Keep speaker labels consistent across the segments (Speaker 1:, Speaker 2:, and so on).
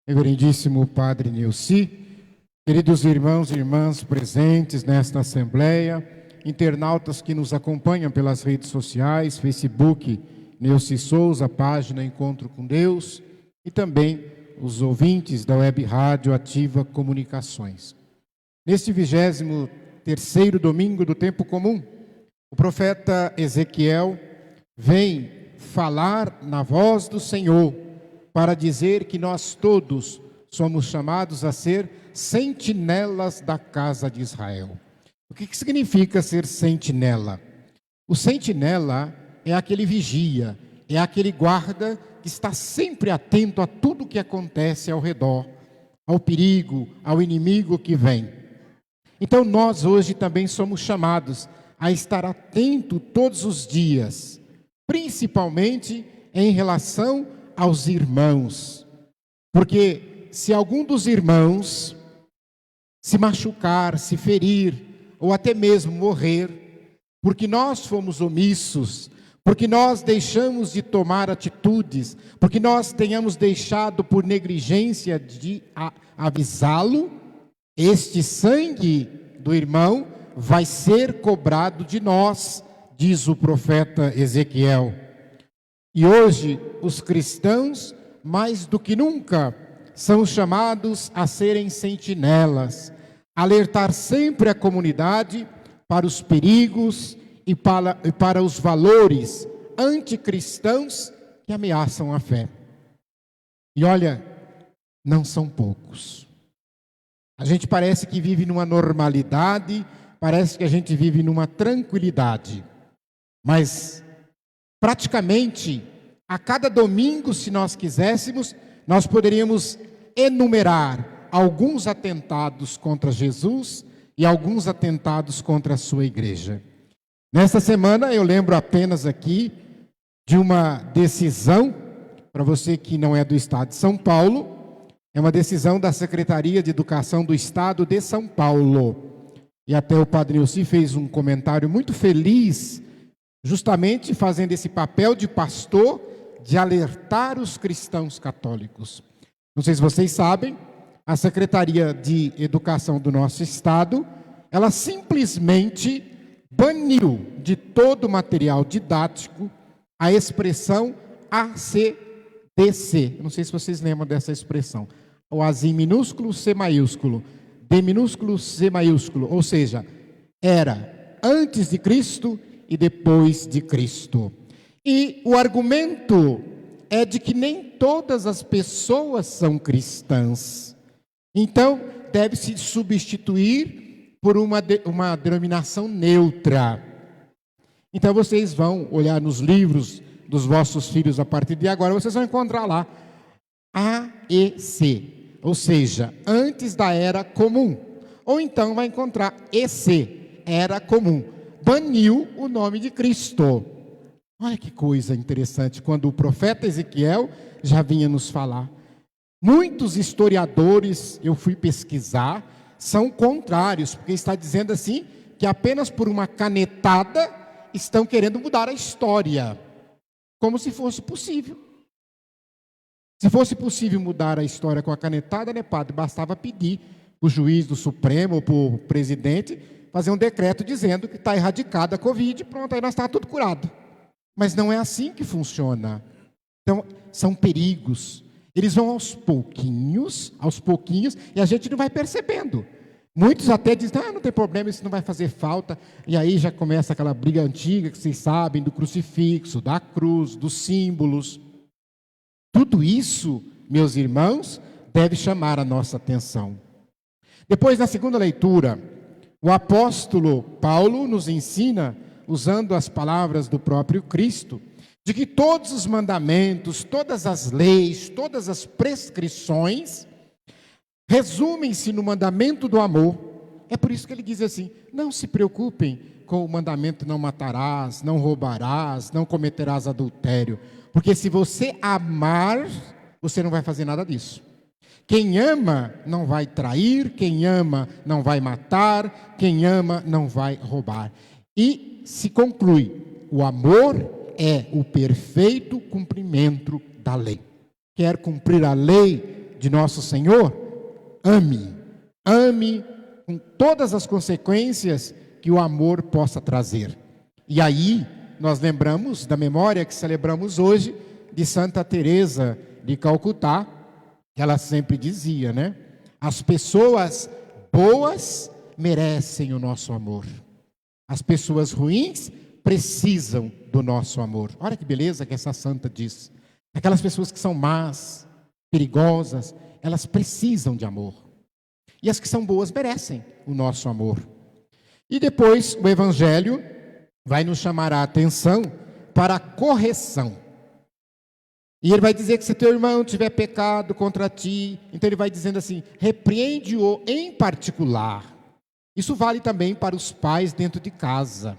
Speaker 1: Reverendíssimo Padre Nilci, queridos irmãos e irmãs presentes nesta Assembleia, internautas que nos acompanham pelas redes sociais, Facebook, Nilci Souza, página Encontro com Deus, e também os ouvintes da Web Rádio Ativa Comunicações. Neste 23º domingo do tempo comum, o profeta Ezequiel vem falar na voz do Senhor para dizer que nós todos somos chamados a ser sentinelas da casa de Israel. O que significa ser sentinela? O sentinela é aquele vigia, é aquele guarda que está sempre atento a tudo que acontece ao redor, ao perigo, ao inimigo que vem. Então nós hoje também somos chamados a estar atento todos os dias, principalmente em relação aos irmãos, porque se algum dos irmãos se machucar, se ferir, ou até mesmo morrer, porque nós fomos omissos, porque nós deixamos de tomar atitudes, porque nós tenhamos deixado por negligência de avisá-lo, este sangue do irmão vai ser cobrado de nós, diz o profeta Ezequiel. E hoje, os cristãos, mais do que nunca, são chamados a serem sentinelas, alertar sempre a comunidade para os perigos e para os valores anticristãos que ameaçam a fé. E olha, não são poucos. A gente parece que vive numa normalidade, parece que a gente vive numa tranquilidade, mas praticamente, a cada domingo, se nós quiséssemos, nós poderíamos enumerar alguns atentados contra Jesus e alguns atentados contra a sua igreja. Nesta semana, eu lembro apenas aqui de uma decisão, para você que não é do estado de São Paulo, é uma decisão da Secretaria de Educação do Estado de São Paulo. E até o Padre Nilci fez um comentário muito feliz, justamente fazendo esse papel de pastor, de alertar os cristãos católicos. Não sei se vocês sabem, a Secretaria de Educação do nosso estado, ela simplesmente baniu de todo o material didático a expressão ACDC. Não sei se vocês lembram dessa expressão. O A minúsculo, C maiúsculo, D minúsculo, C maiúsculo, ou seja, era antes de Cristo e depois de Cristo. E o argumento é de que nem todas as pessoas são cristãs. Então, deve-se substituir por uma denominação neutra. Então, vocês vão olhar nos livros dos vossos filhos a partir de agora, vocês vão encontrar lá AEC, ou seja, antes da Era Comum. Ou então vai encontrar EC, Era Comum. Baniu o nome de Cristo. Olha que coisa interessante, quando o profeta Ezequiel já vinha nos falar. Muitos historiadores, eu fui pesquisar, são contrários, porque está dizendo assim, que apenas por uma canetada estão querendo mudar a história, como se fosse possível. Se fosse possível mudar a história com a canetada, né, padre? Bastava pedir para o juiz do Supremo ou para o presidente fazer um decreto dizendo que está erradicada a Covid, pronto, aí nós estávamos tudo curado. Mas não é assim que funciona. Então, são perigos. Eles vão aos pouquinhos, e a gente não vai percebendo. Muitos até dizem, não tem problema, isso não vai fazer falta. E aí já começa aquela briga antiga, que vocês sabem, do crucifixo, da cruz, dos símbolos. Tudo isso, meus irmãos, deve chamar a nossa atenção. Depois, na segunda leitura, o apóstolo Paulo nos ensina, usando as palavras do próprio Cristo, de que todos os mandamentos, todas as leis, todas as prescrições, resumem-se no mandamento do amor. É por isso que ele diz assim, não se preocupem com o mandamento não matarás, não roubarás, não cometerás adultério, porque se você amar, você não vai fazer nada disso. Quem ama não vai trair, quem ama não vai matar, quem ama não vai roubar. E se conclui, o amor é o perfeito cumprimento da lei. Quer cumprir a lei de nosso Senhor, ame. Ame com todas as consequências que o amor possa trazer. E aí, nós lembramos da memória que celebramos hoje de Santa Teresa de Calcutá, que ela sempre dizia, né? As pessoas boas merecem o nosso amor. As pessoas ruins precisam do nosso amor. Olha que beleza que essa santa diz. Aquelas pessoas que são más, perigosas, elas precisam de amor. E as que são boas merecem o nosso amor. E depois o Evangelho vai nos chamar a atenção para a correção. E ele vai dizer que se teu irmão tiver pecado contra ti, então ele vai dizendo assim, repreende-o em particular. Isso vale também para os pais dentro de casa,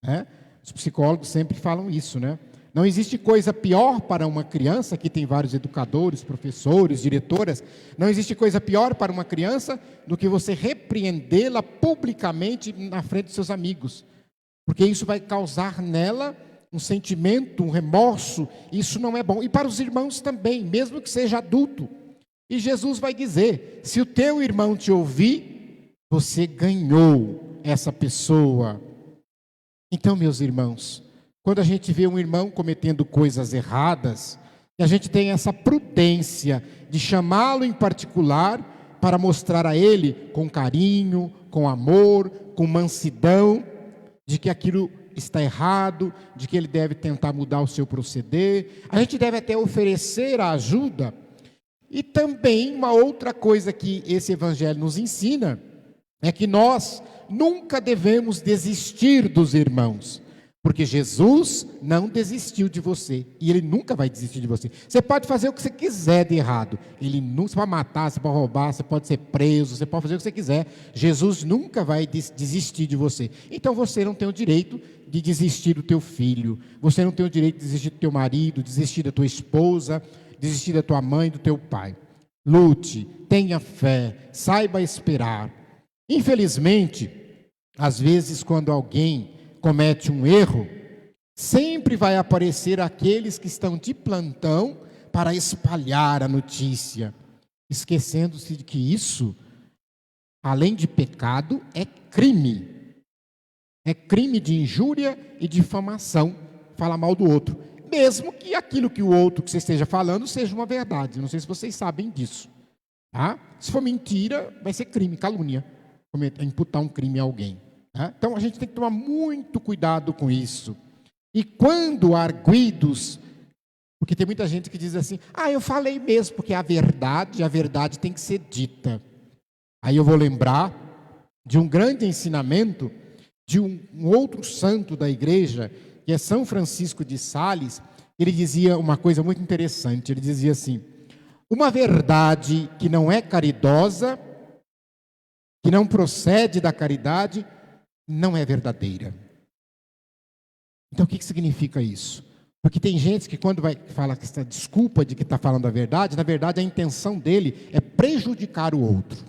Speaker 1: né? Os psicólogos sempre falam isso, né? Não existe coisa pior para uma criança, aqui tem vários educadores, professores, diretoras, não existe coisa pior para uma criança do que você repreendê-la publicamente na frente dos seus amigos, porque isso vai causar nela um sentimento, um remorso, isso não é bom. E para os irmãos também, mesmo que seja adulto. E Jesus vai dizer, se o teu irmão te ouvir, você ganhou essa pessoa. Então, meus irmãos, quando a gente vê um irmão cometendo coisas erradas, a gente tem essa prudência de chamá-lo em particular para mostrar a ele com carinho, com amor, com mansidão, de que aquilo está errado, de que ele deve tentar mudar o seu proceder. A gente deve até oferecer a ajuda. E também uma outra coisa que esse evangelho nos ensina é que nós nunca devemos desistir dos irmãos, porque Jesus não desistiu de você e Ele nunca vai desistir de você. Você pode fazer o que você quiser de errado, Ele nunca, você pode matar, você pode roubar, você pode ser preso, você pode fazer o que você quiser, Jesus nunca vai desistir de você. Então você não tem o direito de desistir do teu filho, você não tem o direito de desistir do teu marido, desistir da tua esposa, desistir da tua mãe, do teu pai. Lute, tenha fé, saiba esperar. Infelizmente, às vezes quando alguém comete um erro, sempre vai aparecer aqueles que estão de plantão para espalhar a notícia, esquecendo-se de que isso, além de pecado, é crime. É crime de injúria e difamação, falar mal do outro, mesmo que aquilo que o outro que você esteja falando seja uma verdade. Não sei se vocês sabem disso, tá? Se for mentira, vai ser crime, calúnia, imputar um crime a alguém. Então a gente tem que tomar muito cuidado com isso. E quando arguidos, porque tem muita gente que diz assim, eu falei mesmo, porque a verdade tem que ser dita. Aí eu vou lembrar de um grande ensinamento de um outro santo da igreja, que é São Francisco de Sales. Ele dizia uma coisa muito interessante, ele dizia assim, uma verdade que não é caridosa, que não procede da caridade, não é verdadeira. Então o que significa isso? Porque tem gente que quando vai falar que essa desculpa de que está falando a verdade, na verdade a intenção dele é prejudicar o outro,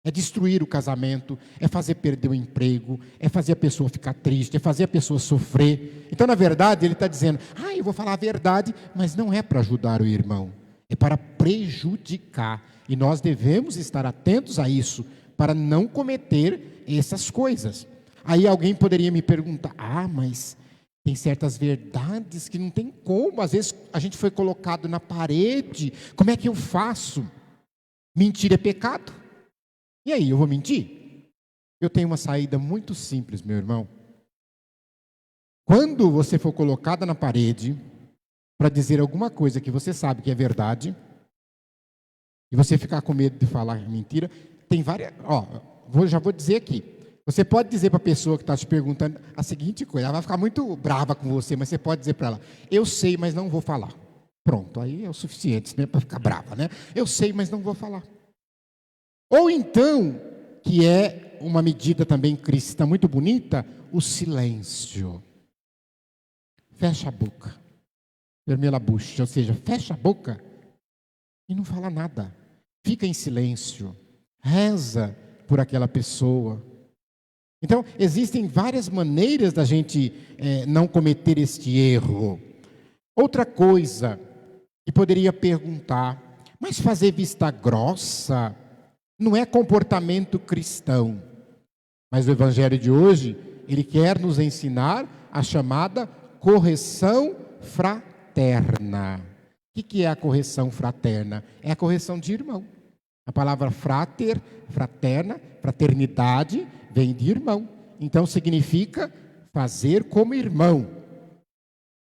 Speaker 1: é destruir o casamento, é fazer perder o emprego, é fazer a pessoa ficar triste, é fazer a pessoa sofrer. Então na verdade ele está dizendo, eu vou falar a verdade, mas não é para ajudar o irmão, é para prejudicar. E nós devemos estar atentos a isso, para não cometer essas coisas. Aí alguém poderia me perguntar, mas tem certas verdades que não tem como, às vezes a gente foi colocado na parede, como é que eu faço? Mentir é pecado? E aí, eu vou mentir? Eu tenho uma saída muito simples, meu irmão. Quando você for colocada na parede, para dizer alguma coisa que você sabe que é verdade, e você ficar com medo de falar mentira, tem várias, já vou dizer aqui, você pode dizer para a pessoa que está te perguntando a seguinte coisa, ela vai ficar muito brava com você, mas você pode dizer para ela, eu sei, mas não vou falar. Pronto, aí é o suficiente, né, para ficar brava, né? Eu sei, mas não vou falar. Ou então, que é uma medida também cristã muito bonita, o silêncio. Fecha a boca. Vermelha bucha, ou seja, fecha a boca e não fala nada. Fica em silêncio. Reza por aquela pessoa. Então, existem várias maneiras da gente não cometer este erro. Outra coisa que poderia perguntar, Mas fazer vista grossa não é comportamento cristão. Mas o Evangelho de hoje, ele quer nos ensinar a chamada correção fraterna. O que é a correção fraterna? É a correção de irmão. A palavra frater, fraterna, fraternidade, vem de irmão. Então significa fazer como irmão.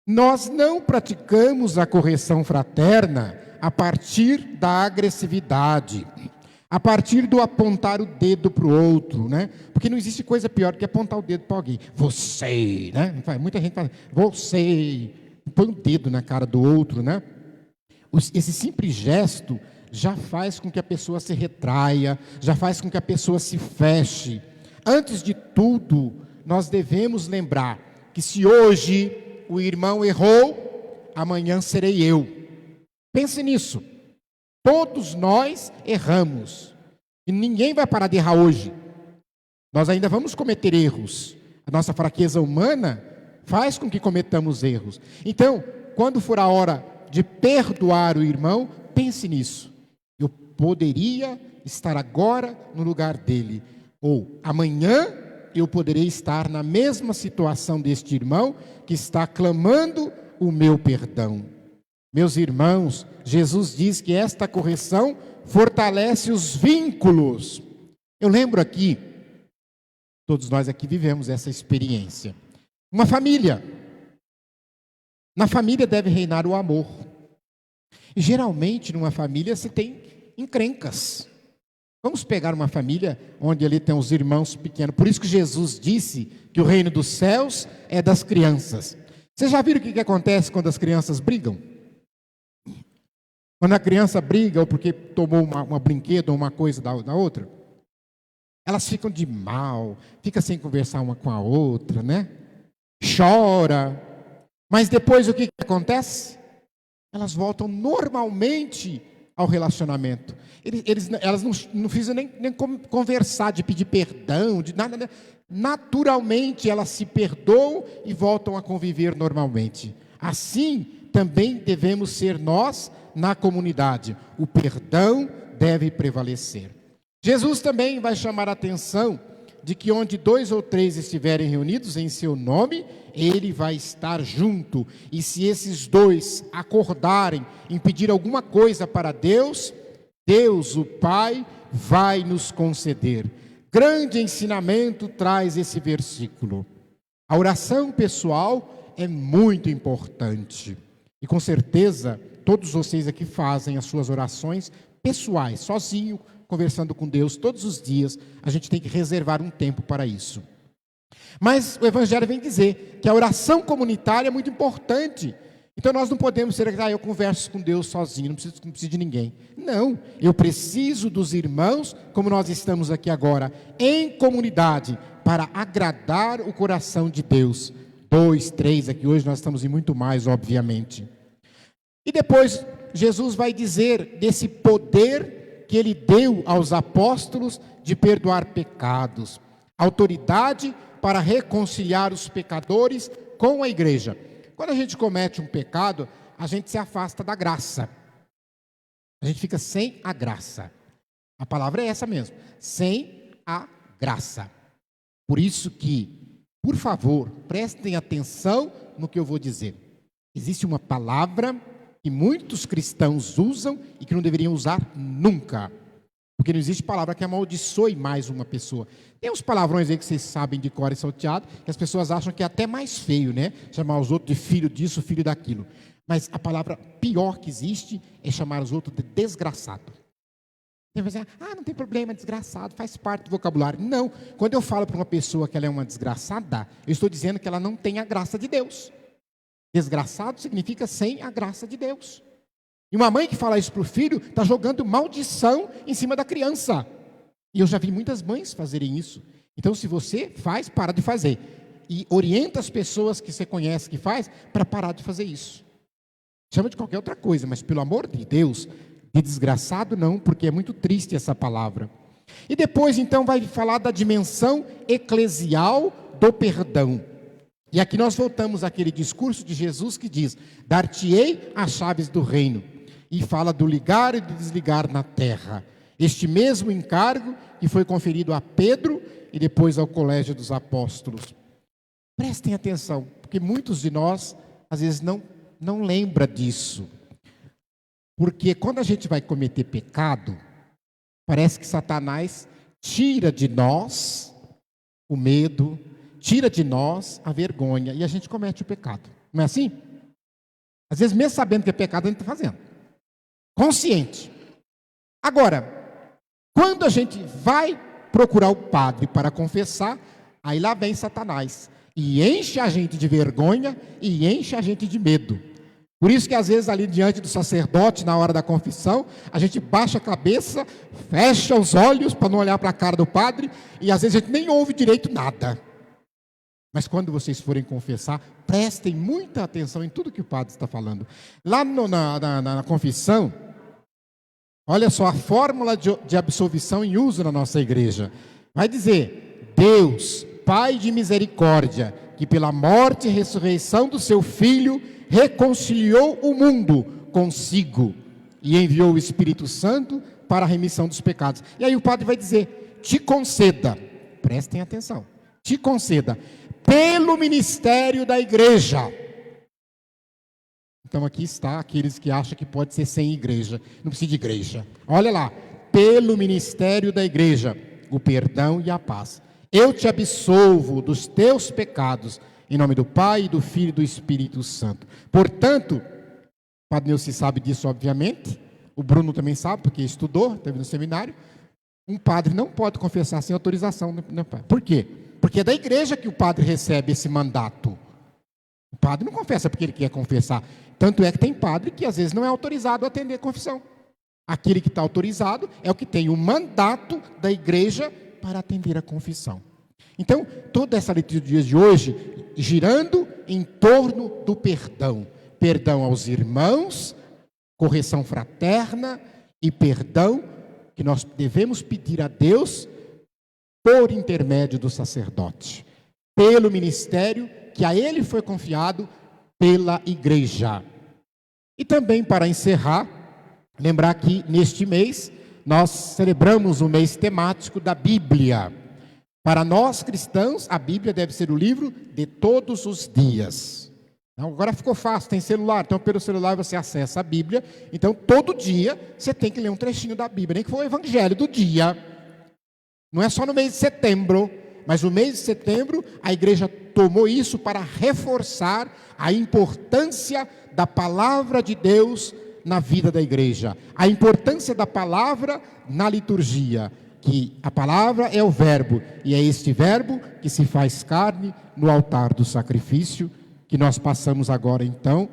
Speaker 1: Nós não praticamos a correção fraterna a partir da agressividade, a partir do apontar o dedo para o outro, né? Porque não existe coisa pior do que apontar o dedo para alguém. Você, né? Muita gente fala, você, põe o dedo na cara do outro, né? Esse simples gesto já faz com que a pessoa se retraia, já faz com que a pessoa se feche. Antes de tudo, nós devemos lembrar que se hoje o irmão errou, amanhã serei eu. Pense nisso. Todos nós erramos. E ninguém vai parar de errar hoje. Nós ainda vamos cometer erros. A nossa fraqueza humana faz com que cometamos erros. Então, quando for a hora de perdoar o irmão, pense nisso. Eu poderia estar agora no lugar dele. Ou amanhã eu poderei estar na mesma situação deste irmão que está clamando o meu perdão. Meus irmãos, Jesus diz que esta correção fortalece os vínculos. Eu lembro aqui, todos nós aqui vivemos essa experiência. Uma família. Na família deve reinar o amor. E geralmente numa família se tem encrencas. Vamos pegar uma família onde ali tem os irmãos pequenos. Por isso que Jesus disse que o reino dos céus é das crianças. Vocês já viram o que acontece quando as crianças brigam? Quando a criança briga ou porque tomou uma brinquedo ou uma coisa da outra, elas ficam de mal, ficam sem conversar uma com a outra, né? Chora. Mas depois o que acontece? Elas voltam normalmente ao relacionamento. Elas não precisam nem conversar, de pedir perdão, de nada, né? Naturalmente elas se perdoam e voltam a conviver normalmente. Assim também devemos ser nós na comunidade. O perdão deve prevalecer. Jesus também vai chamar a atenção de que onde 2 ou 3 estiverem reunidos em seu nome, ele vai estar junto. E se esses 2 acordarem em pedir alguma coisa para Deus, Deus, o Pai, vai nos conceder. Grande ensinamento traz esse versículo. A oração pessoal é muito importante. E com certeza, todos vocês aqui fazem as suas orações pessoais, sozinho, conversando com Deus todos os dias. A gente tem que reservar um tempo para isso. Mas o Evangelho vem dizer que a oração comunitária é muito importante. Então nós não podemos ser, eu converso com Deus sozinho, não preciso de ninguém. Não, eu preciso dos irmãos, como nós estamos aqui agora, em comunidade, para agradar o coração de Deus. 2, 3, aqui hoje nós estamos em muito mais, obviamente. E depois Jesus vai dizer desse poder que ele deu aos apóstolos de perdoar pecados, autoridade para reconciliar os pecadores com a igreja. Quando a gente comete um pecado, a gente se afasta da graça. A gente fica sem a graça. A palavra é essa mesmo, sem a graça. Por isso que, por favor, prestem atenção no que eu vou dizer. Existe uma palavra que muitos cristãos usam e que não deveriam usar nunca. Porque não existe palavra que amaldiçoe mais uma pessoa. Tem uns palavrões aí que vocês sabem de cor e salteado, que as pessoas acham que é até mais feio, né? Chamar os outros de filho disso, filho daquilo. Mas a palavra pior que existe é chamar os outros de desgraçado. Você vai dizer, não tem problema, desgraçado, faz parte do vocabulário. Não, quando eu falo para uma pessoa que ela é uma desgraçada, eu estou dizendo que ela não tem a graça de Deus. Desgraçado significa sem a graça de Deus. E uma mãe que fala isso para o filho, está jogando maldição em cima da criança. E eu já vi muitas mães fazerem isso. Então, se você faz, para de fazer. E orienta as pessoas que você conhece que faz, para parar de fazer isso. Chama de qualquer outra coisa, mas pelo amor de Deus, de desgraçado não, porque é muito triste essa palavra. E depois, então, vai falar da dimensão eclesial do perdão. E aqui nós voltamos àquele discurso de Jesus que diz, dar-te-ei as chaves do reino. e fala do ligar e do desligar na terra. Este mesmo encargo que foi conferido a Pedro e depois ao colégio dos apóstolos. Prestem atenção, porque muitos de nós, às vezes, não lembra disso. Porque quando a gente vai cometer pecado, parece que Satanás tira de nós o medo, tira de nós a vergonha, e a gente comete o pecado. Não é assim? Às vezes, mesmo sabendo que é pecado, a gente está fazendo. Consciente. Agora, quando a gente vai procurar o padre para confessar, aí lá vem Satanás. E enche a gente de vergonha e enche a gente de medo. Por isso que às vezes ali diante do sacerdote, na hora da confissão, a gente baixa a cabeça, fecha os olhos para não olhar para a cara do padre, e às vezes a gente nem ouve direito nada. Mas quando vocês forem confessar, prestem muita atenção em tudo que o padre está falando. Lá na confissão, olha só a fórmula de absolvição em uso na nossa igreja. Vai dizer: Deus, Pai de misericórdia, que pela morte e ressurreição do seu Filho reconciliou o mundo consigo e enviou o Espírito Santo para a remissão dos pecados. E aí o padre vai dizer: te conceda, prestem atenção, te conceda, pelo ministério da igreja. Então aqui está aqueles que acham que pode ser sem igreja, não precisa de igreja. Olha lá, pelo ministério da igreja, o perdão e a paz. Eu te absolvo dos teus pecados, em nome do Pai, do Filho e do Espírito Santo. Portanto, o Padre Neuci sabe disso, obviamente, o Bruno também sabe, porque estudou, esteve no seminário. Um padre não pode confessar sem autorização. Por quê? Porque é da igreja que o padre recebe esse mandato. O padre não confessa porque ele quer confessar. Tanto é que tem padre que às vezes não é autorizado a atender a confissão. Aquele que está autorizado é o que tem o mandato da igreja para atender a confissão. Então, toda essa liturgia de hoje, girando em torno do perdão. Perdão aos irmãos, correção fraterna e perdão que nós devemos pedir a Deus por intermédio do sacerdote, pelo ministério que a ele foi confiado pela igreja. E também, para encerrar, lembrar que neste mês nós celebramos o mês temático da Bíblia. Para nós cristãos, a Bíblia deve ser o livro de todos os dias. Agora ficou fácil, tem celular, então pelo celular você acessa a Bíblia. Então todo dia você tem que ler um trechinho da Bíblia, nem que for o evangelho do dia. Não é só no mês de setembro, mas no mês de setembro a igreja tomou isso para reforçar a importância da palavra de Deus na vida da igreja, a importância da palavra na liturgia, que a palavra é o verbo, e é este verbo que se faz carne no altar do sacrifício, que nós passamos agora então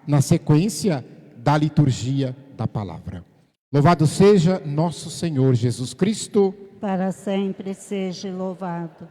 Speaker 1: na sequência da liturgia da palavra. Louvado seja nosso Senhor Jesus Cristo.
Speaker 2: Para sempre seja louvado.